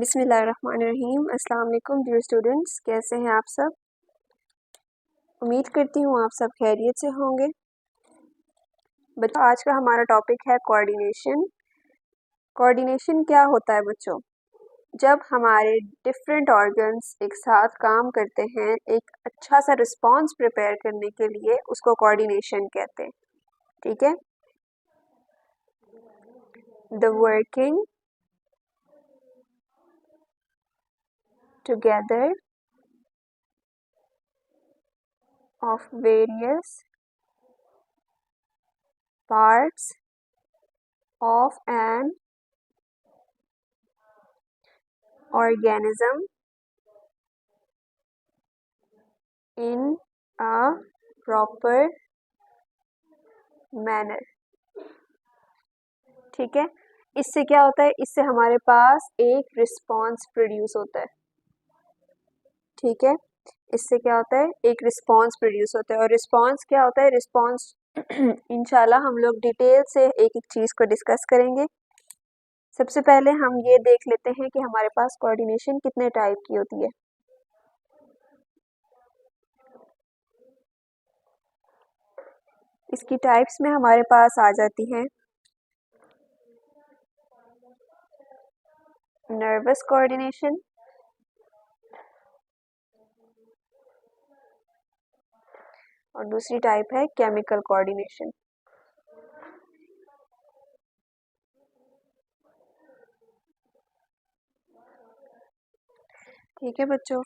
बिस्मिल्लाहिर्रहमानिर्रहीम। अस्सलाम वालेकुम डियर स्टूडेंट्स, कैसे हैं आप सब। उम्मीद करती हूँ आप सब खैरियत से होंगे। बच्चों, आज का हमारा टॉपिक है कोऑर्डिनेशन। कोऑर्डिनेशन क्या होता है बच्चों? जब हमारे डिफरेंट ऑर्गन्स एक साथ काम करते हैं एक अच्छा सा रिस्पॉन्स प्रिपेयर करने के लिए, उसको कोऑर्डिनेशन कहते हैं। ठीक है। The working together of various parts of an organism in a proper manner। ठीक है। इससे क्या होता है? इससे हमारे पास एक रिस्पॉन्स प्रोड्यूस होता है। ठीक है। इससे क्या होता है? एक रिस्पॉन्स प्रोड्यूस होता है। और रिस्पॉन्स क्या होता है? रिस्पॉन्स इंशाल्लाह हम लोग डिटेल से एक एक चीज़ को डिस्कस करेंगे। सबसे पहले हम ये देख लेते हैं कि हमारे पास कोऑर्डिनेशन कितने टाइप की होती है। इसकी टाइप्स में हमारे पास आ जाती हैं नर्वस कोऑर्डिनेशन, और दूसरी टाइप है केमिकल कोऑर्डिनेशन। ठीक है बच्चों,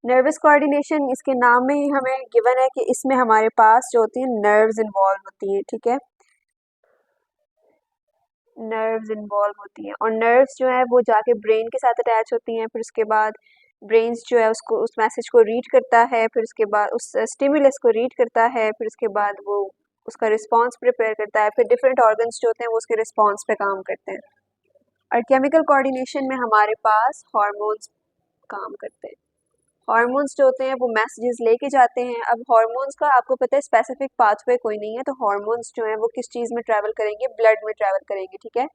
नर्वस कोऑर्डिनेशन इसके नाम में ही हमें गिवन है कि इसमें हमारे पास जो होती है नर्व्स इन्वॉल्व होती हैं। ठीक है, नर्व्स इन्वॉल्व होती हैं, और नर्व्स जो है वो जाके ब्रेन के साथ अटैच होती हैं। फिर उसके बाद ब्रेन्स जो है उसको उस मैसेज को रीड करता है, फिर उसके बाद उस स्टिमुलस को रीड करता है, फिर उसके बाद वो उसका रिस्पॉन्स प्रिपेयर करता है। फिर डिफरेंट ऑर्गन्स जो होते हैं वो उसके रिस्पॉन्स पे काम करते हैं। और केमिकल कोऑर्डिनेशन में हमारे पास हार्मोन्स काम करते हैं। हार्मोन्स जो होते हैं वो मैसेजेस लेके जाते हैं। अब हार्मोन्स का आपको पता है स्पेसिफिक पाथवे कोई नहीं है, तो हार्मोन्स जो है वो किस चीज़ में ट्रैवल करेंगे? ब्लड में ट्रैवल करेंगे। ठीक है,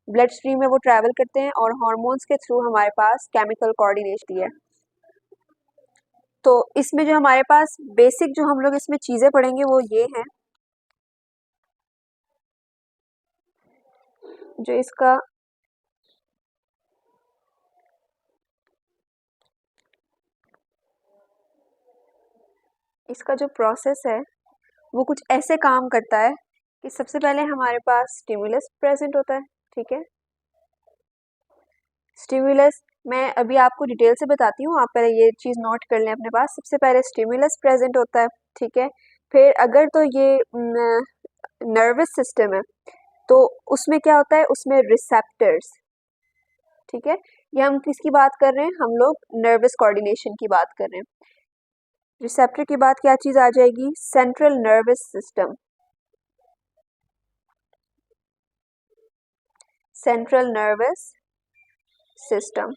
ब्लड स्ट्रीम में वो ट्रैवल करते हैं, और हार्मोन्स के थ्रू हमारे पास केमिकल कोऑर्डिनेशन है। तो इसमें जो हमारे पास बेसिक जो हम लोग इसमें चीज़ें पढ़ेंगे वो ये हैं। जो इसका जो प्रोसेस है वो कुछ ऐसे काम करता है कि सबसे पहले हमारे पास स्टिमुलस प्रेजेंट होता है। ठीक है, स्टिमुलस मैं अभी आपको डिटेल से बताती हूँ, आप पहले ये चीज़ नोट कर लें अपने पास। सबसे पहले स्टिमुलस प्रेजेंट होता है। ठीक है, फिर अगर तो ये नर्वस सिस्टम है तो उसमें क्या होता है? उसमें रिसेप्टर्स। ठीक है, ये हम किसकी बात कर रहे हैं? हम लोग नर्वस कोऑर्डिनेशन की बात कर रहे हैं। रिसेप्टर के बाद क्या चीज़ आ जाएगी? Central nervous system. Central nervous system.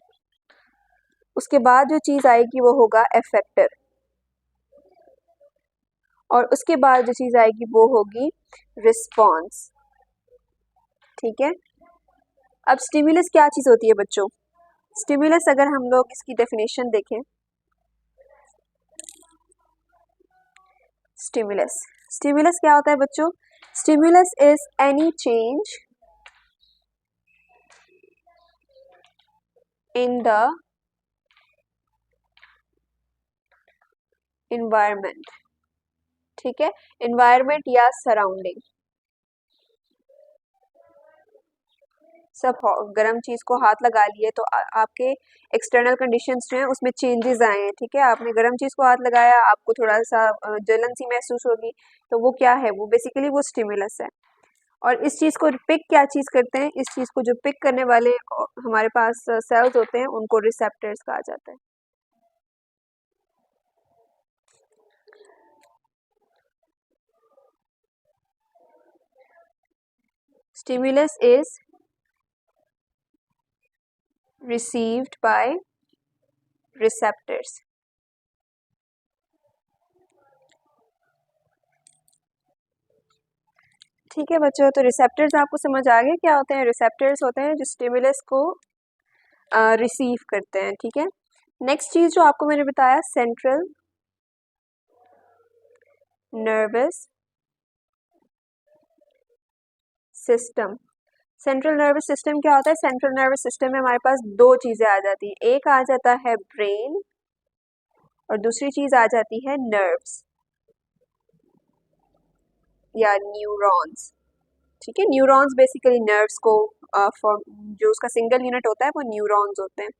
उसके बाद जो चीज़ आएगी वो होगा एफेक्टर, और उसके बाद जो चीज़ आएगी वो होगी रिस्पॉन्स। ठीक है, अब स्टिमुलस क्या चीज़ होती है बच्चों? स्टिमुलस अगर हम लोग इसकी डेफिनेशन देखें, स्टिमुलस स्टिमुलस क्या होता है बच्चों? Stimulus is any change in the environment. ठीक है, इन्वायरमेंट या सराउंडिंग। सब गर्म चीज़ को हाथ लगा लिए तो आपके एक्सटर्नल कंडीशंस जो हैं उसमें चेंजेस आए हैं। ठीक है, आपने गर्म चीज़ को हाथ लगाया, आपको थोड़ा सा जलन सी महसूस होगी, तो वो क्या है? वो बेसिकली वो स्टिमुलस है। और इस चीज़ को पिक क्या चीज़ करते हैं? इस चीज़ को जो पिक करने वाले हमारे पास सेल्स होते हैं उनको रिसेप्टर्स कहा जाता है। Stimulus is received by receptors। ठीक है बच्चों, तो रिसेप्टर्स आपको समझ आ गए क्या होते हैं? रिसेप्टर्स होते हैं जो स्टिमुलस को रिसीव करते हैं। ठीक है, नेक्स्ट चीज़ जो आपको मैंने बताया, central nervous system. Central nervous system क्या होता है? सेंट्रल नर्वस सिस्टम में हमारे पास दो चीज़ें आ जाती हैं, एक आ जाता है ब्रेन और दूसरी चीज़ आ जाती है नर्व्स या न्यूरॉन्स। ठीक है, न्यूरॉन्स बेसिकली नर्व्स को जो उसका सिंगल यूनिट होता है वो न्यूरॉन्स होते हैं।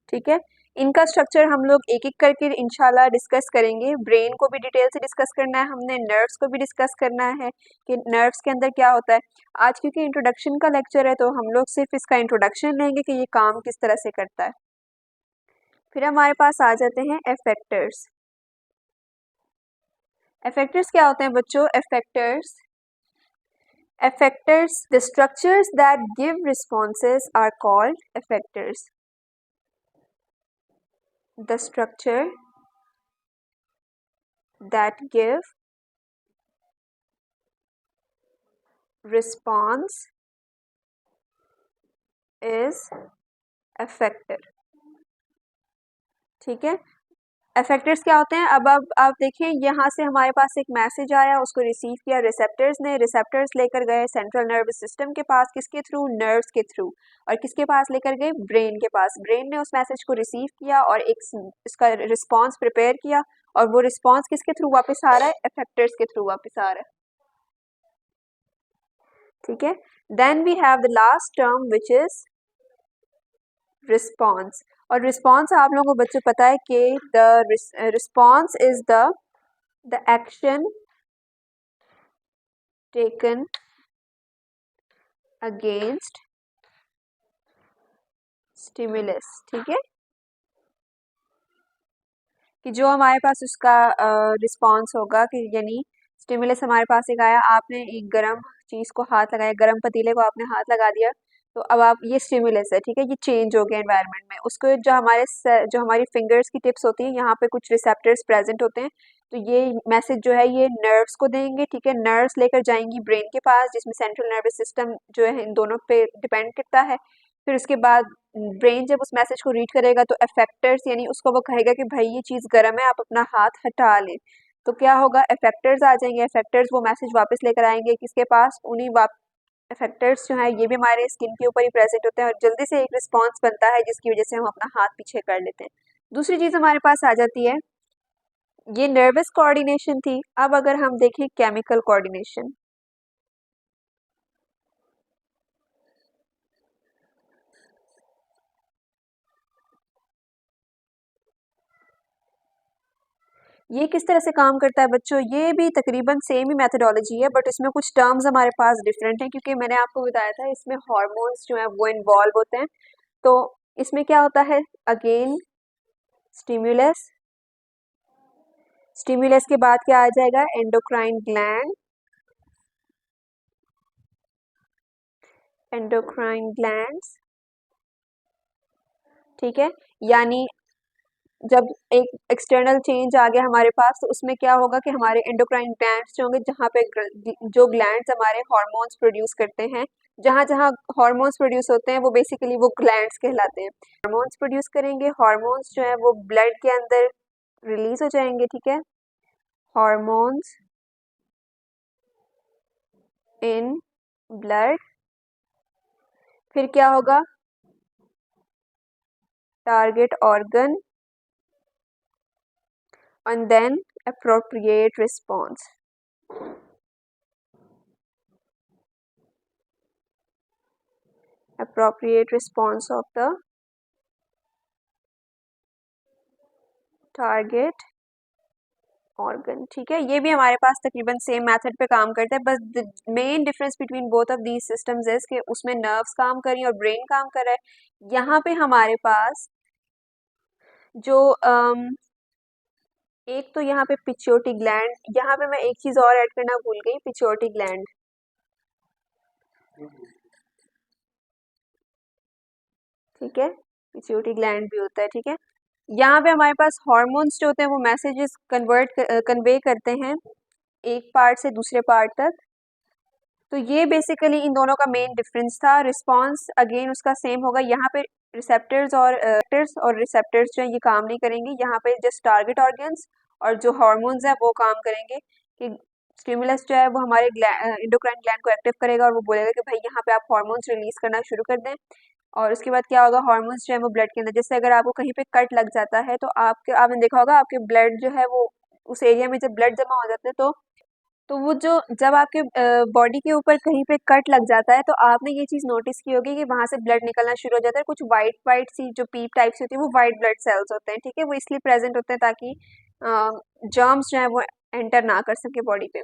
ठीक है, इनका स्ट्रक्चर हम लोग एक एक करके इंशाल्लाह डिस्कस करेंगे। ब्रेन को भी डिटेल से डिस्कस करना है हमने, नर्व्स को भी डिस्कस करना है कि नर्व्स के अंदर क्या होता है। आज क्योंकि इंट्रोडक्शन का लेक्चर है तो हम लोग सिर्फ इसका इंट्रोडक्शन लेंगे कि ये काम किस तरह से करता है। फिर हमारे पास आ जाते हैं एफेक्टर्स। एफेक्टर्स क्या होते हैं बच्चों? Effectors, the structures that give responses are called effectors. The structure that give response is effector. ठीक है, एफेक्टर्स क्या होते हैं? अब आप देखिए, यहाँ से हमारे पास एक मैसेज आया, उसको रिसीव किया रिसेप्टर्स ने, रिसेप्टर्स लेकर गए सेंट्रल नर्वस सिस्टम के पास, किसके थ्रू? नर्व्स के थ्रू। और किसके पास लेकर गए? ब्रेन के पास। ब्रेन ने उस मैसेज को रिसीव किया और एक इसका रिस्पॉन्स प्रिपेयर किया, और वो रिस्पॉन्स किसके थ्रू वापस आ रहा है? एफेक्टर्स के थ्रू वापस आ रहा है। ठीक है, then we have the last term which is response. और रिस्पॉन्स आप लोगों को बच्चों पता है कि the response is the action taken against stimulus. ठीक है, कि जो हमारे पास उसका रिस्पॉन्स होगा, कि यानी स्टिमुलस हमारे पास एक आया, आपने एक गर्म चीज़ को हाथ लगाया, गर्म पतीले को आपने हाथ लगा दिया, तो अब आप, ये स्टिमुलस है। ठीक है, ये चेंज हो गया एनवायरनमेंट में, उसको जो हमारी फिंगर्स की टिप्स होती हैं, यहाँ पे कुछ रिसेप्टर्स प्रेजेंट होते हैं, तो ये मैसेज जो है ये नर्व्स को देंगे। ठीक है, नर्व्स लेकर जाएंगी ब्रेन के पास, जिसमें सेंट्रल नर्वस सिस्टम जो है इन दोनों पे डिपेंड करता है। फिर उसके बाद ब्रेन जब उस मैसेज को रीड करेगा तो अफेक्टर्स, यानी उसको वो कहेगा कि भाई ये चीज़ गर्म है, आप अपना हाथ हटा लें, तो क्या होगा? अफेक्टर्स आ जाएंगे, अफेक्टर्स वो मैसेज वापस लेकर आएंगे किसके पास? उन्हीं अफेक्टर्स जो है ये भी हमारे स्किन के ऊपर ही प्रेजेंट होते हैं, और जल्दी से एक रिस्पॉन्स बनता है जिसकी वजह से हम अपना हाथ पीछे कर लेते हैं। दूसरी चीज़ हमारे पास आ जाती है, ये नर्वस कोऑर्डिनेशन थी। अब अगर हम देखें केमिकल कोऑर्डिनेशन, ये किस तरह से काम करता है बच्चों? ये भी तकरीबन सेम ही मेथडोलॉजी है, बट इसमें कुछ टर्म्स हमारे पास डिफरेंट हैं, क्योंकि मैंने आपको बताया था इसमें हार्मोन्स जो है वो इन्वॉल्व होते हैं। तो इसमें क्या होता है? अगेन स्टिमुलस, स्टिमुलस के बाद क्या आ जाएगा? Endocrine gland, endocrine glands. ठीक है, यानी जब एक एक्सटर्नल चेंज आ गया हमारे पास, तो उसमें क्या होगा कि हमारे एंडोक्राइन ग्लैंड्स जो होंगे, जहाँ पे जो ग्लैंड्स हमारे हार्मोन्स प्रोड्यूस करते हैं, जहाँ जहाँ हार्मोन्स प्रोड्यूस होते हैं वो बेसिकली वो ग्लैंड्स कहलाते हैं। हार्मोन्स प्रोड्यूस करेंगे, हार्मोन्स जो है वो ब्लड के अंदर रिलीज हो जाएंगे। ठीक है, हार्मोन्स इन ब्लड। फिर क्या होगा? Target organ and then appropriate response. Appropriate response of the target organ. ठीक है, ये भी हमारे पास तकरीबन सेम मेथड पे काम करता है, बस the main difference between both of these systems is कि उसमें नर्व्स काम कर रही है और ब्रेन काम कर रहा है। यहाँ पे हमारे पास जो एक तो यहाँ पे पिट्यूटरी ग्लैंड, यहाँ पे मैं एक चीज़ और ऐड करना भूल गई, पिट्यूटरी ग्लैंड। ठीक है, पिट्यूटरी ग्लैंड भी होता है। ठीक है, यहाँ पे हमारे पास हार्मोन्स जो होते हैं वो मैसेजेस कन्वे करते हैं एक पार्ट से दूसरे पार्ट तक। तो ये बेसिकली इन दोनों का मेन डिफरेंस था। रिस्पॉन्स अगेन उसका सेम होगा। यहाँ पे रिसेप्टर्स जो है ये काम नहीं करेंगे। यहाँ पे जस्ट टारगेट ऑर्गन्स और जो हार्मोन्स है वो काम करेंगे कि स्टिमुलस जो है वो हमारे इंडोक्राइन ग्लैंड को एक्टिव करेगा और वो बोलेगा कि भाई यहाँ पे आप हार्मोन्स रिलीज करना शुरू कर दें। और उसके बाद क्या होगा, हार्मोन्स जो है वो ब्लड के अंदर, जैसे अगर आपको कहीं पे कट लग जाता है तो आपने देखा होगा आपके ब्लड जो है वो उस एरिया में जब ब्लड जमा हो जाता है तो वो जो जब आपके बॉडी के ऊपर कहीं पे कट लग जाता है तो आपने ये चीज़ नोटिस की होगी कि वहां से ब्लड निकलना शुरू हो जाता है। कुछ वाइट वाइट सी जो पीप टाइप से होती है वो वाइट ब्लड सेल्स होते हैं, ठीक है। वो इसलिए प्रेजेंट होते हैं ताकि जर्म्स जो है वो एंटर ना कर सके बॉडी पे।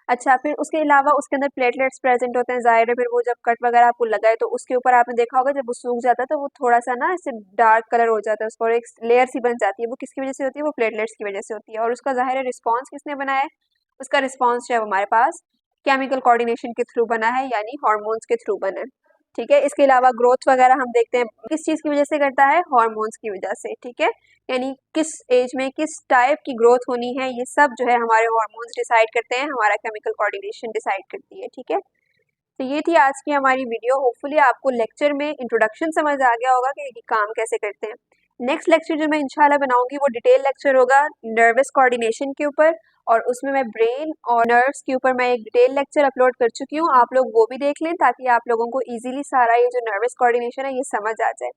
अच्छा, फिर उसके अलावा उसके अंदर प्लेटलेट्स प्रेजेंट होते हैं। ज़ाहिर है फिर वो जब कट वगैरह आपको लगा है तो उसके ऊपर आपने देखा होगा जब वो सूख जाता है तो वो थोड़ा सा ना ऐसे डार्क कलर हो जाता है, उसको एक लेयर सी बन जाती है। वो किसकी वजह से होती है? वो प्लेटलेट्स की वजह से होती है। और उसका ज़ाहिर है रिस्पॉन्स किसने बनाया है? उसका रिस्पॉन्स जो है हमारे पास केमिकल कोऑर्डिनेशन के थ्रू बना है, यानी हार्मोन्स के थ्रू बना है, ठीक है। इसके अलावा ग्रोथ वगैरह हम देखते हैं किस चीज़ की वजह से करता है? हार्मोन्स की वजह से, ठीक है। यानी किस एज में किस टाइप की ग्रोथ होनी है ये सब जो है हमारे हार्मोन्स डिसाइड करते हैं, हमारा केमिकल कोऑर्डिनेशन डिसाइड करती है, ठीक है। तो ये थी आज की हमारी वीडियो। होपफुली आपको लेक्चर में इंट्रोडक्शन समझ आ गया होगा कि ये काम कैसे करते हैं। नेक्स्ट लेक्चर जो मैं इंशाल्लाह बनाऊंगी वो डिटेल लेक्चर होगा नर्वस कोऑर्डिनेशन के ऊपर, और उसमें मैं ब्रेन और नर्व्स के ऊपर मैं एक डिटेल लेक्चर अपलोड कर चुकी हूँ। आप लोग वो भी देख लें ताकि आप लोगों को इजीली सारा ये जो नर्वस कोऑर्डिनेशन है ये समझ आ जाए।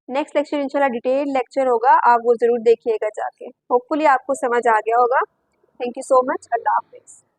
नेक्स्ट लेक्चर इंशाल्लाह डिटेल लेक्चर होगा, आप वो ज़रूर देखिएगा जाके। होपफुली आपको समझ आ गया होगा। Thank you so much. अल्लाह हाफिज़।